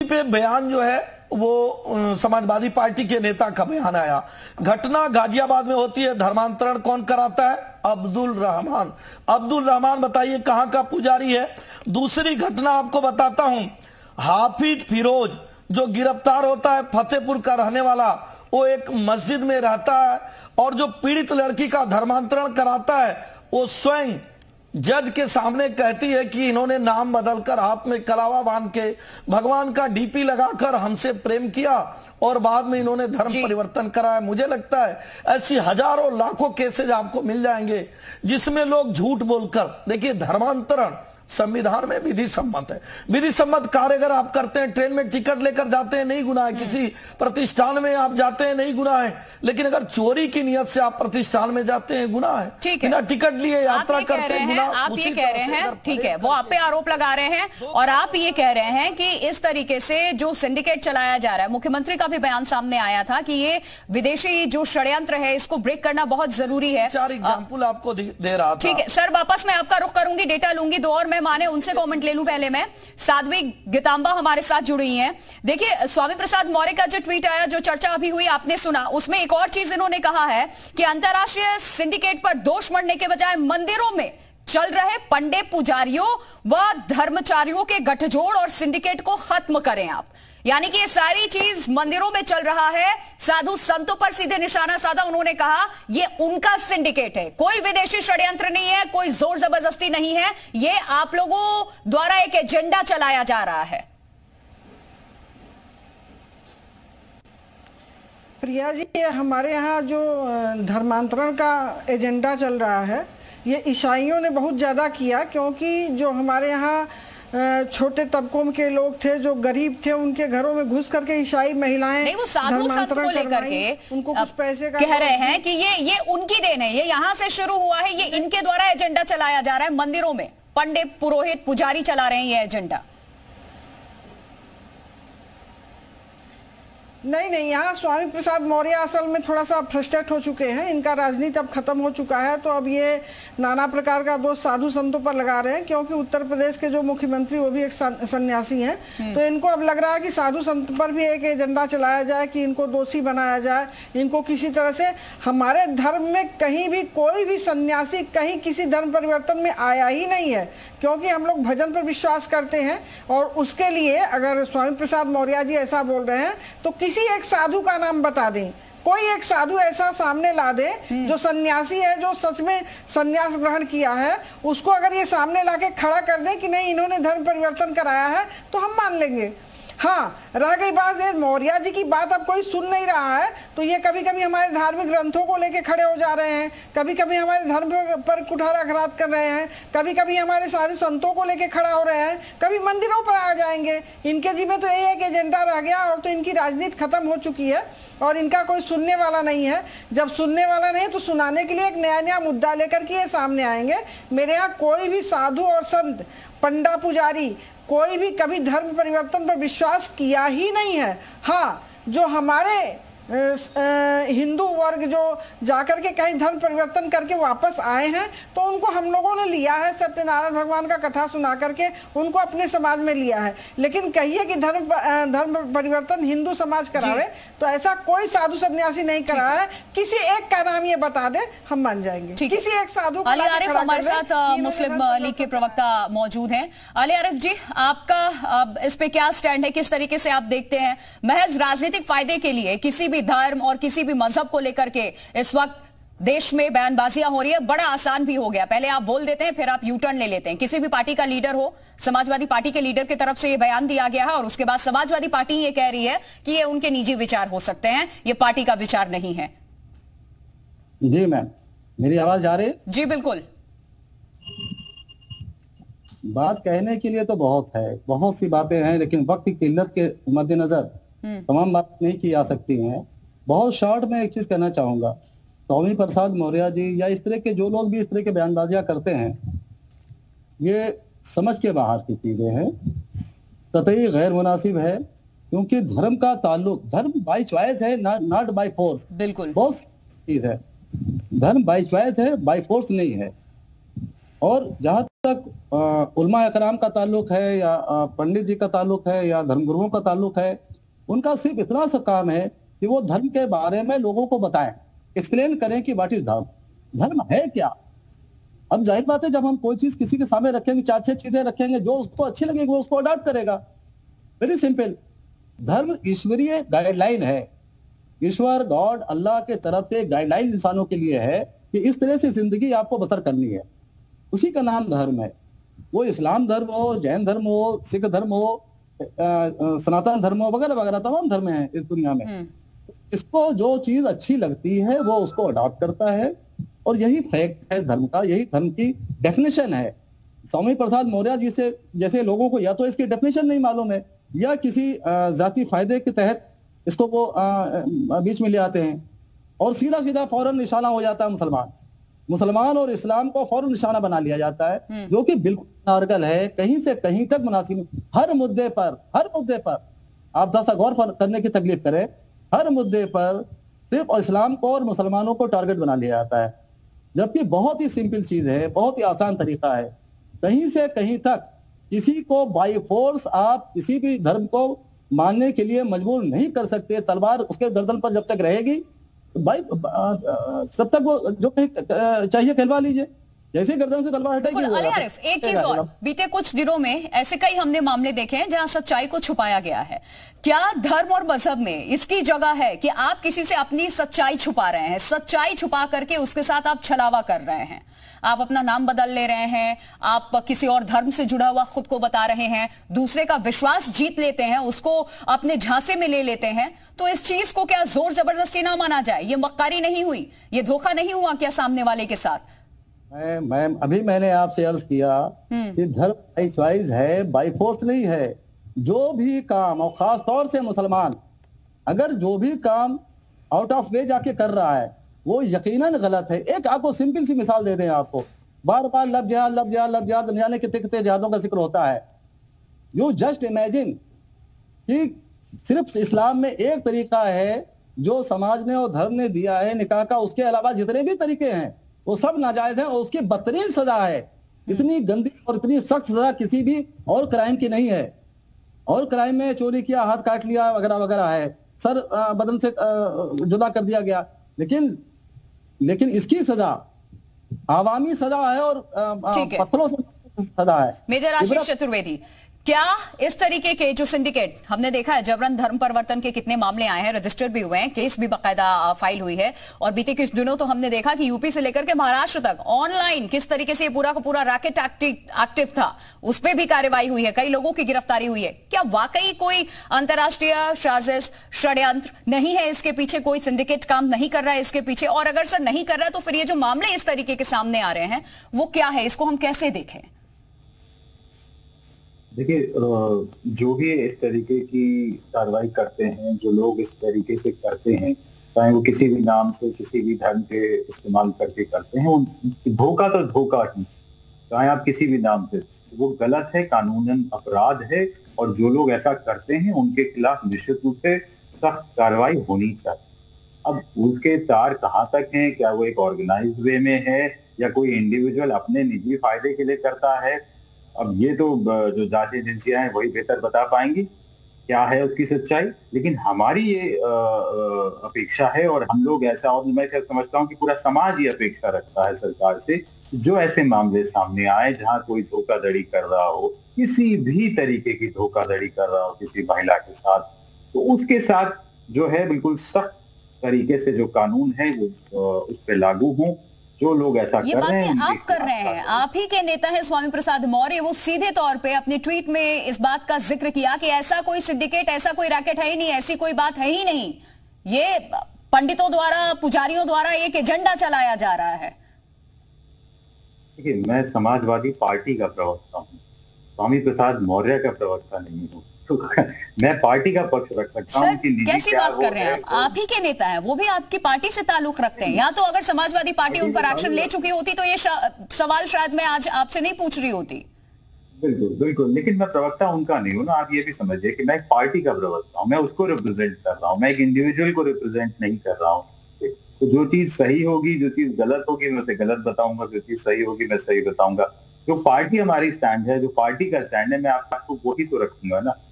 पे बयान जो है वो समाजवादी पार्टी के नेता का बयान आया। घटना गाजियाबाद में होती है। धर्मांतरण कौन कराता है? अब्दुल रहमान। अब्दुल रहमान बताइए कहां का पुजारी है? दूसरी घटना आपको बताता हूं, हाफिज फिरोज जो गिरफ्तार होता है, फतेहपुर का रहने वाला, वो एक मस्जिद में रहता है और जो पीड़ित लड़की का धर्मांतरण कराता है वो स्वयं जज के सामने कहती है कि इन्होंने नाम बदलकर हाथ में कलावा बांध के भगवान का डीपी लगाकर हमसे प्रेम किया और बाद में इन्होंने धर्म परिवर्तन कराया। मुझे लगता है ऐसी हजारों लाखों केसेज आपको मिल जाएंगे जिसमें लोग झूठ बोलकर, देखिए धर्मांतरण संविधान में विधि सम्मत है। विधि सम्मत कार्य अगर आप करते हैं, ट्रेन में टिकट लेकर जाते हैं नहीं गुनाह है, किसी प्रतिष्ठान में आप जाते हैं नहीं गुनाह है, लेकिन अगर चोरी की नियत से आप प्रतिष्ठान में जाते हैं गुनाह है। ठीक है, बिना टिकट लिए यात्रा करते हैं गुनाह। आप ये कह रहे हैं, ठीक है, वो आप पे आरोप लगा रहे हैं और आप ये कह रहे हैं कि इस तरीके से जो सिंडिकेट चलाया जा रहा है, मुख्यमंत्री का भी बयान सामने आया था कि ये विदेशी जो षड्यंत्र है इसको ब्रेक करना बहुत जरूरी है। 4 एग्जाम्पल आपको दे रहा था। ठीक है सर, वापस मैं आपका रुख करूंगी, डेटा लूंगी, 2 और माने उनसे कमेंट ले लूं। पहले मैं साध्वी गीतांबा हमारे साथ जुड़ी हैं। देखिए स्वामी प्रसाद मौर्य का जो ट्वीट आया, जो चर्चा अभी हुई आपने सुना, उसमें एक और चीज इन्होंने कहा है कि अंतरराष्ट्रीय सिंडिकेट पर दोष मढ़ने के बजाय मंदिरों में चल रहे पंडे पुजारियों व धर्मचारियों के गठजोड़ और सिंडिकेट को खत्म करें आप। यानी कि ये सारी चीज मंदिरों में चल रहा है, साधु संतों पर सीधे निशाना साधा। उन्होंने कहा ये उनका सिंडिकेट है, कोई विदेशी षड्यंत्र नहीं है, कोई जोर जबरदस्ती नहीं है, ये आप लोगों द्वारा एक एजेंडा चलाया जा रहा है। प्रिया जी, ये हमारे यहाँ जो धर्मांतरण का एजेंडा चल रहा है ये ईसाइयों ने बहुत ज़्यादा किया, क्योंकि जो हमारे यहाँ छोटे तबकों के लोग थे, जो गरीब थे, उनके घरों में घुस करके ईसाई महिलाएं नहीं, वो साधु संत को लेकर के उनको कुछ पैसे का कह रहे हैं कि ये उनकी देन है, ये यहाँ से शुरू हुआ है, ये इनके द्वारा एजेंडा चलाया जा रहा है। मंदिरों में पंडित पुरोहित पुजारी चला रहे हैं ये एजेंडा। नहीं, यहाँ स्वामी प्रसाद मौर्य असल में थोड़ा सा फ्रस्ट्रेट हो चुके हैं। इनका राजनीति अब खत्म हो चुका है, तो अब ये नाना प्रकार का दोष साधु संतों पर लगा रहे हैं, क्योंकि उत्तर प्रदेश के जो मुख्यमंत्री वो भी एक सन्यासी हैं। तो इनको अब लग रहा है कि साधु संत पर भी एक एजेंडा चलाया जाए कि इनको दोषी बनाया जाए, इनको किसी तरह से। हमारे धर्म में कहीं भी कोई भी सन्यासी कहीं किसी धर्म परिवर्तन में आया ही नहीं है, क्योंकि हम लोग भजन पर विश्वास करते हैं। और उसके लिए अगर स्वामी प्रसाद मौर्य जी ऐसा बोल रहे हैं तो किसी एक साधु का नाम बता दें, कोई एक साधु ऐसा सामने ला दे जो सन्यासी है, जो सच में सन्यास ग्रहण किया है, उसको अगर ये सामने लाके खड़ा कर दें कि नहीं इन्होंने धर्म परिवर्तन कराया है, तो हम मान लेंगे। हाँ, रह गई बात ये मौर्य जी की बात, अब कोई सुन नहीं रहा है, तो ये कभी कभी हमारे धार्मिक ग्रंथों को लेके खड़े हो जा रहे हैं, कभी कभी हमारे धर्म पर कुठाराघात कर रहे हैं, कभी कभी हमारे सारे संतों को लेके खड़ा हो रहे हैं, कभी मंदिरों पर आ जाएंगे। इनके जी में तो ये एक एजेंडा रह गया और तो इनकी राजनीति खत्म हो चुकी है और इनका कोई सुनने वाला नहीं है। जब सुनने वाला नहीं तो सुनाने के लिए एक नया मुद्दा लेकर के ये सामने आएंगे। मेरे यहाँ कोई भी साधु और संत, पंडा पुजारी, कोई भी कभी धर्म परिवर्तन पर विश्वास किया ही नहीं है। हाँ, जो हमारे हिंदू वर्ग जो जाकर के कहीं धर्म परिवर्तन करके वापस आए हैं, तो उनको हम लोगों ने लिया है, सत्यनारायण भगवान का कथा सुना करके उनको अपने समाज में लिया है। लेकिन कहिए कि धर्म परिवर्तन हिंदू समाज करावे, तो ऐसा कोई साधु सन्यासी नहीं करा है। किसी एक का नाम ये बता दे, हम मान जाएंगे। किसी एक साधु को अली आरिफ हमारे साथ मुस्लिम लीग के प्रवक्ता मौजूद हैं। अली आरिफ जी, आपका इस पे क्या स्टैंड है, किस तरीके से आप देखते हैं? महज राजनीतिक फायदे के लिए किसी धर्म और किसी भी मजहब को लेकर के इस वक्त देश में बयानबाजियां हो रही है, बड़ा आसान भी हो गया। पहले आप बोल देते हैं, फिर आप यू टर्न ले लेते हैं। किसी भी पार्टी का लीडर हो, समाजवादी पार्टी के लीडर की तरफ से ये बयान दिया गया है और उसके बाद समाजवादी पार्टी ये कह रही है कि ये उनके निजी विचार हो सकते हैं, ये पार्टी का विचार नहीं है। जी मैम, मेरी आवाज जा रही है? जी बिल्कुल। बात कहने के लिए तो बहुत है, बहुत सी बातें हैं, लेकिन वक्त की किल्लत के मद्देनजर तमाम बात नहीं की जा सकती हैं। बहुत शॉर्ट में एक चीज कहना चाहूंगा, स्वामी प्रसाद मौर्य जी या इस तरह के जो लोग भी इस तरह के बयानबाजियां करते हैं, ये समझ के बाहर की चीजें हैं, कतई गैर मुनासिब है। क्योंकि धर्म का ताल्लुक, धर्म बाय चॉइस है, नॉट बाय फोर्स। बिल्कुल, बहुत चीज है, धर्म बाय चॉइस है, बाय फोर्स नहीं है। और जहां तक उलमा अकराम का ताल्लुक है या पंडित जी का ताल्लुक है या धर्मगुरुओं का ताल्लुक है, उनका सिर्फ इतना सा काम है कि वो धर्म के बारे में लोगों को बताएं, एक्सप्लेन करें कि व्हाट इज धर्म, धर्म है क्या। अब जाहिर बात है, जब हम कोई चीज किसी के सामने रखेंगे, 4-6 चीजें रखेंगे, जो उसको अच्छी लगेगी वो उसको अडॉप्ट करेगा। Very simple. धर्म ईश्वरीय गाइडलाइन है, ईश्वर गॉड अल्लाह के तरफ से गाइडलाइन इंसानों के लिए है कि इस तरह से जिंदगी आपको बसर करनी है, उसी का नाम धर्म है। वो इस्लाम धर्म हो, जैन धर्म हो, सिख धर्म हो, सनातन धर्म हो, वगैरह वगैरह तमाम धर्म है इस दुनिया में। इसको जो चीज अच्छी लगती है वो उसको अडॉप्ट करता है, और यही फैक्ट है धर्म का, यही धर्म की डेफिनेशन है। स्वामी प्रसाद मौर्य जी से जैसे लोगों को या तो इसकी डेफिनेशन नहीं मालूम है, या किसी जाति फायदे के तहत इसको वो बीच में ले आते हैं, और सीधा सीधा फौरन निशाना हो जाता है मुसलमान और इस्लाम को फौरन निशाना बना लिया जाता है, जो कि बिल्कुल नारगल है, कहीं से कहीं तक मुनासिब नहीं। हर मुद्दे पर आप थोड़ा सा गौर करने की तकलीफ करें, हर मुद्दे पर सिर्फ इस्लाम को और मुसलमानों को टारगेट बना लिया जाता है, जबकि बहुत ही सिंपल चीज है, बहुत ही आसान तरीका है। कहीं से कहीं तक किसी को बाय फोर्स आप किसी भी धर्म को मानने के लिए मजबूर नहीं कर सकते। तलवार उसके गर्दन पर जब तक रहेगी भाई तब तक वो जो चाहिए कहलवा लीजिए, जैसे गर्दन से तलवार हटेगी। अली आरिफ, एक चीज और, बीते कुछ दिनों में ऐसे कई हमने मामले देखे हैं जहां सच्चाई को छुपाया गया है। क्या धर्म और मजहब में इसकी जगह है कि आप किसी से अपनी सच्चाई छुपा रहे हैं, सच्चाई छुपा करके उसके साथ आप छलावा कर रहे हैं, आप अपना नाम बदल ले रहे हैं, आप किसी और धर्म से जुड़ा हुआ खुद को बता रहे हैं, दूसरे का विश्वास जीत लेते हैं, उसको अपने झांसे में ले लेते हैं, तो इस चीज को क्या जोर जबरदस्ती ना माना जाए? ये मक्कारी नहीं हुई, ये धोखा नहीं हुआ क्या सामने वाले के साथ? मैंने आपसे अर्ज किया कि धर्म बाई चॉइस है, बाई फोर्स नहीं है। जो भी काम, और खास तौर से मुसलमान, अगर जो भी काम आउट ऑफ वे जाके कर रहा है वो यकीनन गलत है। एक आपको सिंपल सी मिसाल दे दें, आपको बार बार लब जिहाद न जाने कितने जिहादों का जिक्र होता है। यू जस्ट इमेजिन कि सिर्फ इस्लाम में एक तरीका है जो समाज ने और धर्म ने दिया है निकाह का, उसके अलावा जितने भी तरीके हैं वो सब नाजायज हैं, और उसकी बदतरीन सजा है। इतनी गंदी और इतनी सख्त सजा किसी भी और क्राइम की नहीं है। और क्राइम में चोरी किया, हाथ काट लिया, वगैरह वगैरह है, सर बदन से जुदा कर दिया गया, लेकिन इसकी सजा आवामी सजा है और पत्थरों से सजा है। मेजर आशीष चतुर्वेदी, क्या इस तरीके के जो सिंडिकेट हमने देखा है, जबरन धर्म परिवर्तन के कितने मामले आए हैं, रजिस्टर्ड भी हुए हैं, केस भी बाकायदा फाइल हुई है, और बीते कुछ दिनों तो हमने देखा कि यूपी से लेकर के महाराष्ट्र तक ऑनलाइन किस तरीके से ये पूरा का पूरा रैकेट एक्टिव था, उस पर भी कार्रवाई हुई है, कई लोगों की गिरफ्तारी हुई है। क्या वाकई कोई अंतर्राष्ट्रीय साजिश, षड्यंत्र नहीं है इसके पीछे, कोई सिंडिकेट काम नहीं कर रहा है इसके पीछे? और अगर सर नहीं कर रहा है तो फिर ये जो मामले इस तरीके के सामने आ रहे हैं वो क्या है, इसको हम कैसे देखें? देखिए, जो भी इस तरीके की कार्रवाई करते हैं, जो लोग इस तरीके से करते हैं, चाहे वो किसी भी नाम से, किसी भी धर्म के इस्तेमाल करके करते हैं, धोखा तो धोखा ही, चाहे आप किसी भी नाम से, वो गलत है, कानूनन अपराध है, और जो लोग ऐसा करते हैं उनके खिलाफ निश्चित रूप से सख्त कार्रवाई होनी चाहिए। अब उसके तार कहाँ तक हैं, क्या वो एक ऑर्गेनाइज्ड वे में है या कोई इंडिविजुअल अपने निजी फायदे के लिए करता है, अब ये तो जो जांच एजेंसियां हैं वही बेहतर बता पाएंगी क्या है उसकी सच्चाई। लेकिन हमारी ये अपेक्षा है, और हम लोग ऐसा, और मैं समझता हूँ कि पूरा समाज ये अपेक्षा रखता है सरकार से, जो ऐसे मामले सामने आए जहां कोई धोखाधड़ी कर रहा हो, किसी भी तरीके की धोखाधड़ी कर रहा हो किसी महिला के साथ, तो उसके साथ जो है बिल्कुल सख्त तरीके से जो कानून है वो उस पर लागू हो। जो लोग ऐसा कर रहे हैं, आप कर रहे हैं, आप ही के नेता है स्वामी प्रसाद मौर्य, वो सीधे तौर पे अपने ट्वीट में इस बात का जिक्र किया कि ऐसा कोई सिंडिकेट, ऐसा कोई रैकेट है ही नहीं, ऐसी कोई बात है ही नहीं, ये पंडितों द्वारा, पुजारियों द्वारा एक एजेंडा चलाया जा रहा है। देखिए, मैं समाजवादी पार्टी का प्रवक्ता हूँ, स्वामी प्रसाद मौर्य का प्रवक्ता नहीं हूँ, तो मैं पार्टी का पक्ष रख सकता हूँ कि कैसी बात कर रहे हैं आप ही के नेता हैं, वो भी आपकी पार्टी से ताल्लुक रखते हैं। या तो अगर समाजवादी पार्टी उन पर एक्शन ले चुकी होती तो ये सवाल शायद मैं आज आपसे नहीं पूछ रही होती। बिल्कुल बिल्कुल, लेकिन मैं प्रवक्ता उनका नहीं हूँ ना, आप ये भी समझिए कि मैं एक पार्टी का प्रवक्ता हूँ, मैं उसको रिप्रेजेंट कर रहा हूँ, मैं एक इंडिविजुअल को रिप्रेजेंट नहीं कर रहा हूँ। तो जो चीज सही होगी, जो चीज गलत होगी मैं उसे गलत बताऊंगा, जो चीज सही होगी मैं सही बताऊंगा। जो पार्टी हमारी स्टैंड है, जो पार्टी का स्टैंड है, मैं आपको वही तो रखूंगा ना।